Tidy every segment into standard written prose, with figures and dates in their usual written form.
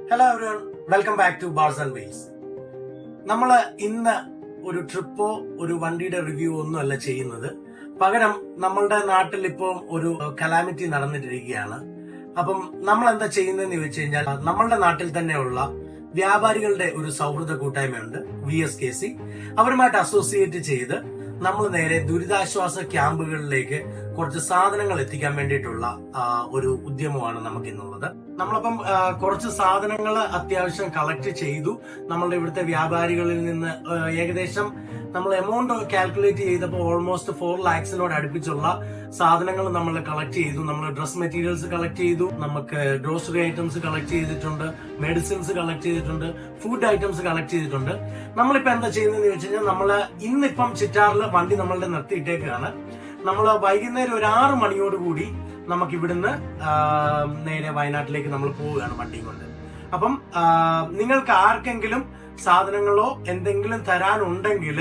Hello everyone, welcome back to bars and wales. നമ്മൾ ഇന്ന് ഒരു ട്രിപ്പോ ഒരു വണ്ടിയുടെ റിവ്യൂ ഒന്നും അല്ല ചെയ്യുന്നത്. പകരം നമ്മളുടെ നാട്ടിൽ ഇപ്പോൾ ഒരു കലാമിറ്റി നടന്നിട്ടിരിക്കുകയാണ്. അപ്പം നമ്മൾ എന്താ ചെയ്യുന്നതെന്ന് ചോദിച്ചു കഴിഞ്ഞാൽ, നമ്മളുടെ നാട്ടിൽ തന്നെയുള്ള വ്യാപാരികളുടെ ഒരു സൗഹൃദ കൂട്ടായ്മയുണ്ട്, VSKC. അവരുമായിട്ട് അസോസിയേറ്റ് ചെയ്ത് നമ്മൾ നേരെ ദുരിതാശ്വാസ ക്യാമ്പുകളിലേക്ക് കുറച്ച് സാധനങ്ങൾ എത്തിക്കാൻ വേണ്ടിയിട്ടുള്ള ഒരു ഉദ്യമമാണ് നമുക്ക് ഇന്നുള്ളത്. നമ്മളപ്പം കുറച്ച് സാധനങ്ങൾ അത്യാവശ്യം കളക്ട് ചെയ്തു. നമ്മളുടെ ഇവിടുത്തെ വ്യാപാരികളിൽ നിന്ന് ഏകദേശം നമ്മൾ എമൗണ്ട് കാൽക്കുലേറ്റ് ചെയ്തപ്പോൾ ഓൾമോസ്റ്റ് 4 lakhs അടുപ്പിച്ചുള്ള സാധനങ്ങൾ നമ്മൾ കളക്ട് ചെയ്തു. നമ്മൾ ഡ്രസ് മെറ്റീരിയൽസ് കളക്ട് ചെയ്തു, നമുക്ക് ഗ്രോസറി ഐറ്റംസ് കളക്ട് ചെയ്തിട്ടുണ്ട്, മെഡിസിൻസ് കളക്ട് ചെയ്തിട്ടുണ്ട്, ഫുഡ് ഐറ്റംസ് കളക്ട് ചെയ്തിട്ടുണ്ട്. നമ്മളിപ്പോ എന്താ ചെയ്യുന്നതെന്ന് ചോദിച്ചു കഴിഞ്ഞാൽ, നമ്മള് ഇന്നിപ്പം ചിറ്റാറിൽ വണ്ടി നമ്മളുടെ നിർത്തിയിട്ടേക്കാണ്. നമ്മൾ വൈകുന്നേരം ഒരു 6 മണിയോടുകൂടി നമുക്ക് ഇവിടുന്ന് നേരെ വയനാട്ടിലേക്ക് നമ്മൾ പോവുകയാണ് വണ്ടിയും കൊണ്ട്. അപ്പം നിങ്ങൾക്ക് ആർക്കെങ്കിലും സാധനങ്ങളോ എന്തെങ്കിലും തരാനുണ്ടെങ്കിൽ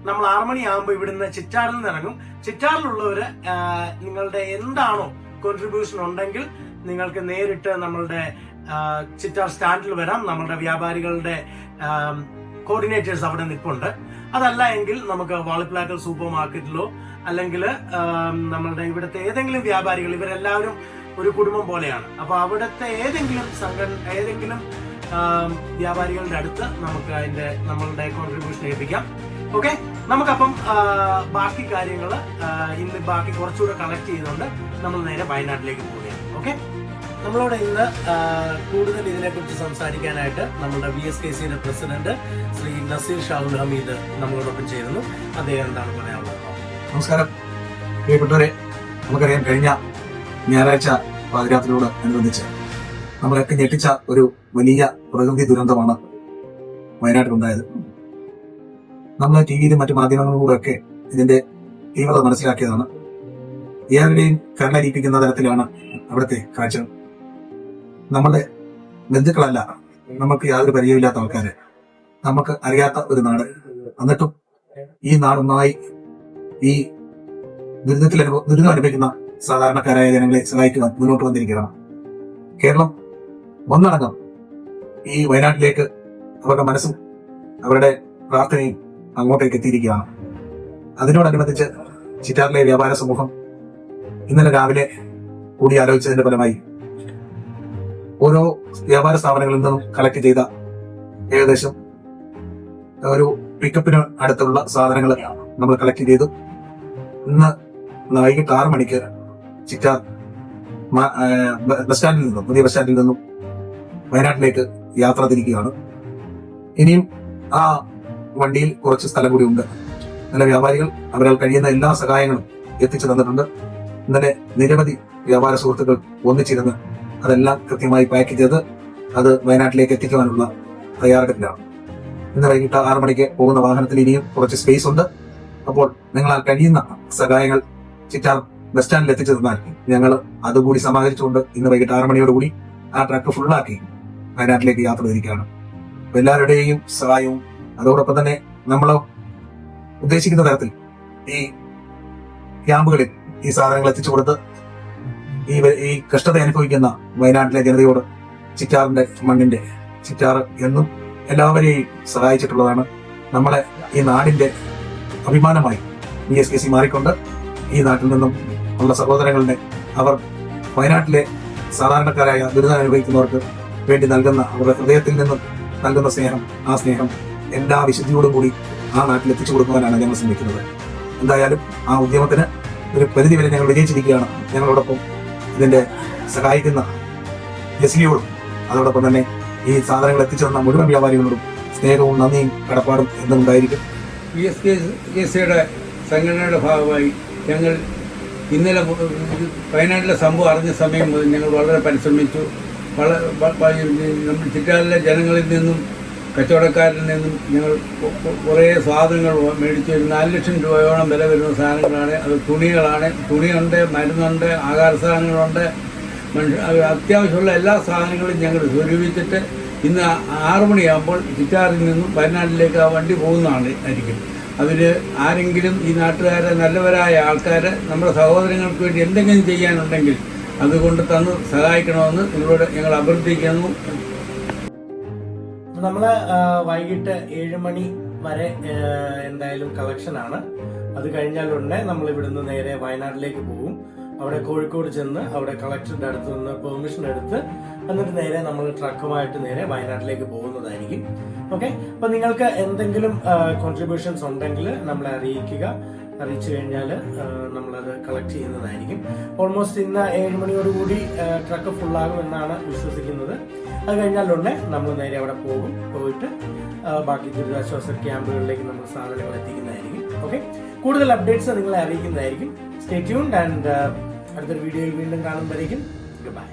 നമ്മൾ 6 മണിയാകുമ്പോൾ ഇവിടുന്ന് ചിറ്റാറിൽ നിന്ന് ഇറങ്ങും. ചിറ്റാറിലുള്ളവര് നിങ്ങളുടെ എന്താണോ കോൺട്രിബ്യൂഷൻ ഉണ്ടെങ്കിൽ നിങ്ങൾക്ക് നേരിട്ട് നമ്മളുടെ ചിറ്റാർ സ്റ്റാൻഡിൽ വരാം. നമ്മളുടെ വ്യാപാരികളുടെ കോർഡിനേറ്റേഴ്സ് അവിടെ നിൽപ്പുണ്ട്. അതല്ല എങ്കിൽ നമുക്ക് വാളിപ്ലാക്കൽ സൂപ്പർ മാർക്കറ്റിലോ അല്ലെങ്കിൽ നമ്മളുടെ ഇവിടുത്തെ ഏതെങ്കിലും വ്യാപാരികൾ, ഇവരെല്ലാവരും ഒരു കുടുംബം പോലെയാണ്. അപ്പൊ അവിടുത്തെ ഏതെങ്കിലും വ്യാപാരികളുടെ അടുത്ത് നമുക്ക് നമ്മളുടെ കോൺട്രിബ്യൂഷൻ ഏൽപ്പിക്കാം. ഓക്കെ, നമുക്കപ്പം ബാക്കി കാര്യങ്ങൾ ഇന്ന് കുറച്ചുകൂടെ കളക്ട് ചെയ്തുകൊണ്ട് നമ്മൾ നേരെ വയനാട്ടിലേക്ക് പോവുകയാണ്. ഓക്കെ, നമ്മളോട് ഇന്ന് കൂടുതൽ ഇതിനെക്കുറിച്ച് സംസാരിക്കാനായിട്ട് നമ്മുടെ VSKCയുടെ പ്രസിഡന്റ് ശ്രീ നസീർ ഷാഹുൽ ഹമീദ് നമ്മളോടൊപ്പം ചേരുന്നു. അദ്ദേഹം എന്താണ് പറയാനുള്ളത്? നമസ്കാരം പ്രിയപ്പെട്ടവരെ, നമുക്കറിയാം കഴിഞ്ഞ ഞായറാഴ്ച പാതിരാത്രിയോട് അനുബന്ധിച്ച് നമ്മളൊക്കെ ഞെട്ടിച്ച ഒരു വലിയ പ്രകൃതി ദുരന്തമാണ് വയനാട്ടിലുണ്ടായത്. നമ്മൾ TVയിലും മറ്റു മാധ്യമങ്ങളിലൂടെയൊക്കെ ഇതിന്റെ തീവ്രത മനസ്സിലാക്കിയതാണ്. ഏവരുടെയും കണ്ണരിപ്പിക്കുന്ന തരത്തിലാണ് അവിടുത്തെ കാഴ്ച. നമ്മുടെ ബന്ധുക്കളല്ല, നമുക്ക് യാതൊരു പരിചയമില്ലാത്ത ആൾക്കാര്, നമുക്ക് അറിയാത്ത ഒരു നാട്, എന്നിട്ടും ഈ നാടൊന്നായി ഈ ദുരിതം അനുഭവിക്കുന്ന സാധാരണക്കാരായ ജനങ്ങളെ സഹായിക്കുവാൻ മുന്നോട്ട് വന്നിരിക്കുകയാണ്. കേരളം ഒന്നടങ്കം ഈ വയനാട്ടിലേക്ക് അവരുടെ മനസ്സും അവരുടെ പ്രാർത്ഥനയും അങ്ങോട്ടേക്ക് എത്തിയിരിക്കുകയാണ്. അതിനോടനുബന്ധിച്ച് ചിറ്റാറിലെ വ്യാപാര സമൂഹം ഇന്നലെ രാവിലെ കൂടിയാലോചിച്ചതിന്റെ ഫലമായി ഓരോ വ്യാപാര സ്ഥാപനങ്ങളിൽ നിന്നും കളക്ട് ചെയ്ത ഏകദേശം ഒരു പിക്കപ്പിന് അടുത്തുള്ള സാധനങ്ങൾ നമ്മൾ കളക്ട് ചെയ്തു. ഇന്ന് വൈകിട്ട് 6 മണിക്ക് ചിറ്റാർ പുതിയ ബസ് സ്റ്റാൻഡിൽ നിന്നും വയനാട്ടിലേക്ക് യാത്ര തിരിക്കുകയാണ്. ഇനിയും ആ വണ്ടിയിൽ കുറച്ച് സ്ഥലം കൂടി ഉണ്ട്. നല്ല വ്യാപാരികൾ അവരാൽ കഴിയുന്ന എല്ലാ സഹായങ്ങളും എത്തിച്ചു തന്നിട്ടുണ്ട്. ഇന്നലെ നിരവധി വ്യാപാര സുഹൃത്തുക്കൾ ഒന്നിച്ചിരുന്ന് അതെല്ലാം കൃത്യമായി പാക്ക് ചെയ്ത് അത് വയനാട്ടിലേക്ക് എത്തിക്കുവാനുള്ള തയ്യാറെടുപ്പിലാണ്. ഇന്ന് വൈകിട്ട് 6 മണിക്ക് പോകുന്ന വാഹനത്തിൽ ഇനിയും കുറച്ച് സ്പേസ് ഉണ്ട്. അപ്പോൾ നിങ്ങളാൽ കഴിയുന്ന സഹായങ്ങൾ ചിറ്റാർ ബസ് സ്റ്റാൻഡിൽ എത്തിച്ചു തന്നാൽ ഞങ്ങൾ അതുകൂടി സമാഹരിച്ചുകൊണ്ട് ഇന്ന് വൈകിട്ട് 6 മണിയോടുകൂടി ആ ട്രക്ക് ഫുള്ളാക്കി വയനാട്ടിലേക്ക് യാത്ര തിരിക്കുകയാണ്. എല്ലാവരുടെയും സഹായവും അതോടൊപ്പം തന്നെ നമ്മൾ ഉദ്ദേശിക്കുന്ന തരത്തിൽ ഈ ക്യാമ്പുകളിൽ ഈ സാധനങ്ങൾ എത്തിച്ചു കൊടുത്ത് ഈ കഷ്ടത അനുഭവിക്കുന്ന വയനാട്ടിലെ ജനതയോട് ചിറ്റാറിന്റെ മണ്ണിന്റെ ചിറ്റാർ എന്നും എല്ലാവരെയും സഹായിച്ചിട്ടുള്ളതാണ്. നമ്മളെ ഈ നാടിന്റെ അഭിമാനമായി VSKC മാറിക്കൊണ്ട് ഈ നാട്ടിൽ നിന്നും ഉള്ള സഹോദരങ്ങളുടെ അവർ വയനാട്ടിലെ സാധാരണക്കാരായ ദുരിതം അനുഭവിക്കുന്നവർക്ക് വേണ്ടി നൽകുന്ന അവരുടെ ഹൃദയത്തിൽ നിന്നും നൽകുന്ന സ്നേഹം, ആ സ്നേഹം എല്ലാ വിശുദ്ധിയോടും കൂടി ആ നാട്ടിൽ എത്തിച്ചു കൊടുക്കുവാനാണ് ഞങ്ങൾ ശ്രമിക്കുന്നത്. എന്തായാലും ആ ഉദ്യമത്തിന് ഒരു പരിധി വരെ ഞങ്ങൾ വിജയിച്ചിരിക്കുകയാണ്. ഞങ്ങളോടൊപ്പം ഇതിന്റെ സഹായിക്കുന്ന ജസ്ലിയോടും അതോടൊപ്പം തന്നെ ഈ സാധനങ്ങൾ എത്തിച്ചു തന്ന മുഴുവൻ വ്യാപാരികളോടും സ്നേഹവും നന്ദിയും കടപ്പാടും എന്നും ഉണ്ടായിരിക്കും. VSKCയുടെ സംഘടനയുടെ ഭാഗമായി ഞങ്ങൾ ഇന്നലെ വയനാട്ടിലെ സംഭവം അറിഞ്ഞ സമയം മുതൽ ഞങ്ങൾ വളരെ പരിശ്രമിച്ചു. നമ്മൾ ചിറ്റാറിലെ ജനങ്ങളിൽ നിന്നും കച്ചവടക്കാരിൽ നിന്നും ഞങ്ങൾ കുറേ സാധനങ്ങൾ മേടിച്ചു. 4 ലക്ഷം രൂപയോളം വില വരുന്ന സാധനങ്ങളാണ്. അത് തുണികളാണ്, തുണിയുണ്ട്, മരുന്നുണ്ട്, ആഹാര സാധനങ്ങളുണ്ട്, അത്യാവശ്യമുള്ള എല്ലാ സാധനങ്ങളും ഞങ്ങൾ സ്വരൂപിച്ചിട്ട് ഇന്ന് 6 മണിയാകുമ്പോൾ ചിറ്റാറിൽ നിന്നും വയനാട്ടിലേക്ക് ആ വണ്ടി പോകുന്നതായിരിക്കും. അതിന് ആരെങ്കിലും ഈ നാട്ടുകാരെ നല്ലവരായ ആൾക്കാർ നമ്മുടെ സഹോദരങ്ങൾക്ക് വേണ്ടി എന്തെങ്കിലും ചെയ്യാനുണ്ടെങ്കിൽ അതുകൊണ്ട് തന്ന് സഹായിക്കണമെന്ന് നിങ്ങളോട് ഞങ്ങൾ അഭ്യർത്ഥിക്കുന്നു. നമ്മൾ വൈകിട്ട് 7 മണി വരെ എന്തായാലും കളക്ഷൻ ആണ്. അത് കഴിഞ്ഞാൽ ഉടനെ നമ്മൾ ഇവിടുന്ന് നേരെ വയനാട്ടിലേക്ക് പോകും. അവിടെ കോഴിക്കോട് ചെന്ന് അവിടെ കളക്ടറുടെ അടുത്ത് നിന്ന് പെർമിഷൻ എടുത്ത് എന്നിട്ട് നേരെ നമ്മൾ ട്രക്കുമായിട്ട് നേരെ വയനാട്ടിലേക്ക് പോകുന്നതായിരിക്കും. ഓക്കെ, അപ്പൊ നിങ്ങൾക്ക് എന്തെങ്കിലും കോൺട്രിബ്യൂഷൻസ് ഉണ്ടെങ്കിൽ നമ്മളെ അറിയിച്ചു കഴിഞ്ഞാൽ നമ്മളത് കളക്ട് ചെയ്യുന്നതായിരിക്കും. ഓൾമോസ്റ്റ് ഇന്ന് 7 മണിയോടുകൂടി ട്രക്ക് ഫുള്ളാകും എന്നാണ് വിശ്വസിക്കുന്നത്. അത് കഴിഞ്ഞാൽ ഉടനെ നമ്മൾ നേരെ അവിടെ പോയിട്ട് ബാക്കി ദുരിതാശ്വാസ ക്യാമ്പുകളിലേക്ക് നമ്മൾ സാധനങ്ങൾ എത്തിക്കുന്നതായിരിക്കും. ഓക്കെ, കൂടുതൽ അപ്ഡേറ്റ്സ് നിങ്ങളെ അറിയിക്കുന്നതായിരിക്കും. സ്റ്റേ ട്യൂൺഡ് ആൻഡ് അടുത്തൊരു വീഡിയോയിൽ വീണ്ടും കാണുമ്പോഴേക്കും ഗുഡ് ബൈ.